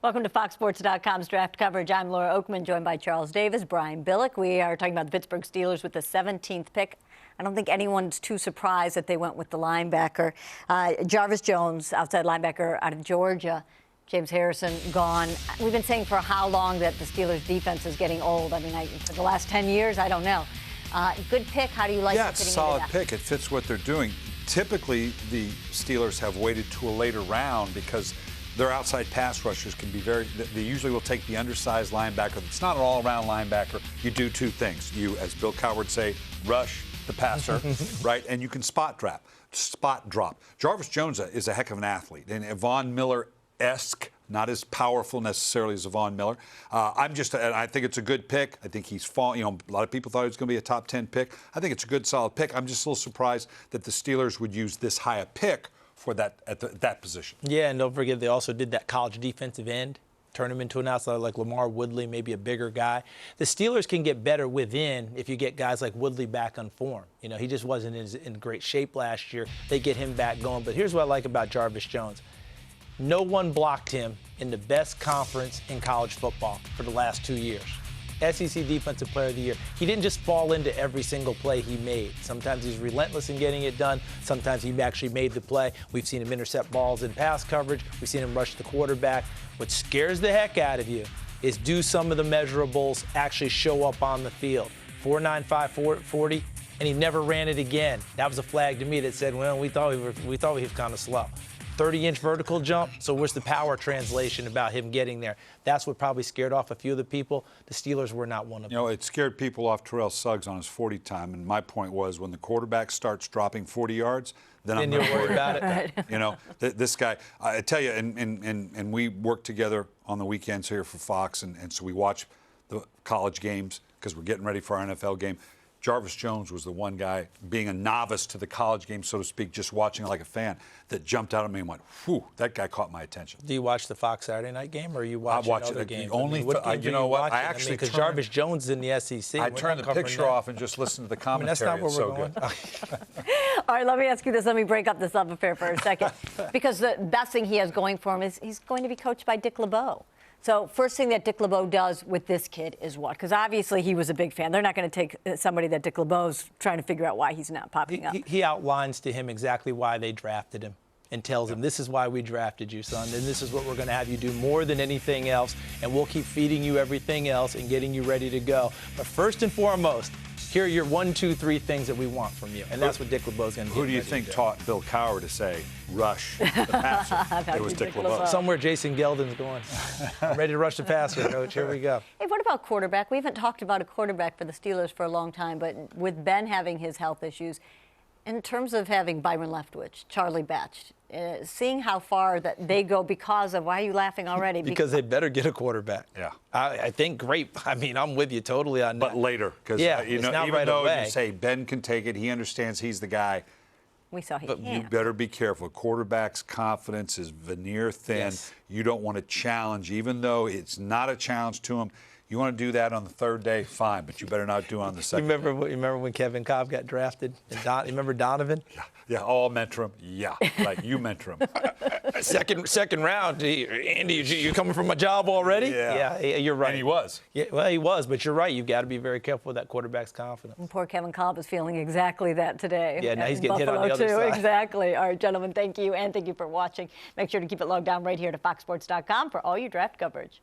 Welcome to FoxSports.com's draft coverage. I'm Laura Oakman, joined by Charles Davis, Brian Billick. We are talking about the Pittsburgh Steelers with the 17th pick. I don't think anyone's too surprised that they went with the linebacker. Jarvis Jones, outside linebacker out of Georgia. James Harrison gone. We've been saying for how long that the Steelers' defense is getting old. I mean, for the last 10 years, I don't know. Good pick. How do you like it? Yeah, it's a solid pick. It fits what they're doing. Typically, the Steelers have waited to a later round because their outside pass rushers can be they usually will take the undersized linebacker. It's not an all-around linebacker. You do two things. You, as Bill Cowher would say, rush the passer, right? And you can spot drop. Jarvis Jones is a heck of an athlete. And Von Miller-esque, not as powerful necessarily as Von Miller. I think it's a good pick. I think he's fallen. You know, a lot of people thought he was going to be a top 10 pick. I think it's a good, solid pick. I'm just a little surprised that the Steelers would use this high a pick for that at that position. Yeah, and don't forget they also did that college defensive end, turn him into an outsider like Lamar Woodley, maybe a bigger guy. The Steelers can get better within if you get guys like Woodley back on form. You know, he just wasn't in great shape last year. They get him back going. But here's what I like about Jarvis Jones. No one blocked him in the best conference in college football for the last 2 years. SEC Defensive Player of the Year. He didn't just fall into every single play he made. Sometimes he's relentless in getting it done. Sometimes he actually made the play. We've seen him intercept balls in pass coverage. We've seen him rush the quarterback. What scares the heck out of you is do some of the measurables actually show up on the field. 4.95 40, and he never ran it again. That was a flag to me that said, well, we thought he was kind of slow. 30-inch vertical jump, so where's the power translation about him getting there? That's what probably scared off a few of the people. The Steelers were not one of them. You know, it scared people off Terrell Suggs on his 40 time, and my point was when the quarterback starts dropping 40 yards, then I'm not worried about it. Right. You know, this guy, I tell you, and we work together on the weekends here for Fox, and so we watch the college games because we're getting ready for our NFL game. Jarvis Jones was the one guy, being a novice to the college game, so to speak, just watching like a fan, that jumped out at me and went, whew, that guy caught my attention. Do you watch the Fox Saturday night game, or are you watching other games? Only, you know what, I actually because Jarvis Jones is in the SEC. I turned the picture off and just listened to the commentary. I mean, that's not where we're going. All right, let me ask you this. Let me break up this love affair for a second. Because the best thing he has going for him is he's going to be coached by Dick LeBeau. So first thing that Dick LeBeau does with this kid is what? Because obviously he was a big fan. They're not going to take somebody that Dick LeBeau's trying to figure out why he's not popping up. He outlines to him exactly why they drafted him and tells him, this is why we drafted you, son, and this is what we're going to have you do more than anything else, and we'll keep feeding you everything else and getting you ready to go. But first and foremost, here are your 1, 2, 3 things that we want from you, and that's what Dick LeBeau's going to do. Who do you think taught Bill Cowher to say, rush the passer? It was Dick LeBeau. Somewhere Jason Geldon's going. I'm ready to rush the passer, Coach. Here we go. Hey, what about quarterback? We haven't talked about a quarterback for the Steelers for a long time, but with Ben having his health issues, in terms of having Byron Leftwich, Charlie Batch, seeing how far that they go because of, why are you laughing already? Because they better get a quarterback. Yeah. I think great. I mean, I'm with you totally on that. But later, because you know, even though you say Ben can take it, he understands he's the guy. We saw he But can't. you better be careful. Quarterback's confidence is veneer thin. Yes. You don't want to challenge, even though it's not a challenge to him. You want to do that on the third day, fine, but you better not do it on the second. You remember when Kevin Cobb got drafted? You remember Donovan? Yeah, I'll mentor him. Yeah, like you mentor him. Second round, Andy, you coming from a job already? Yeah, you're right. And he was. Yeah, well, he was, but you're right. You've got to be very careful with that quarterback's confidence. And poor Kevin Cobb is feeling exactly that today. Yeah, now he's getting Buffalo hit on the other too. side. Exactly. All right, gentlemen, thank you, and thank you for watching. Make sure to keep it logged down right here to FoxSports.com for all your draft coverage.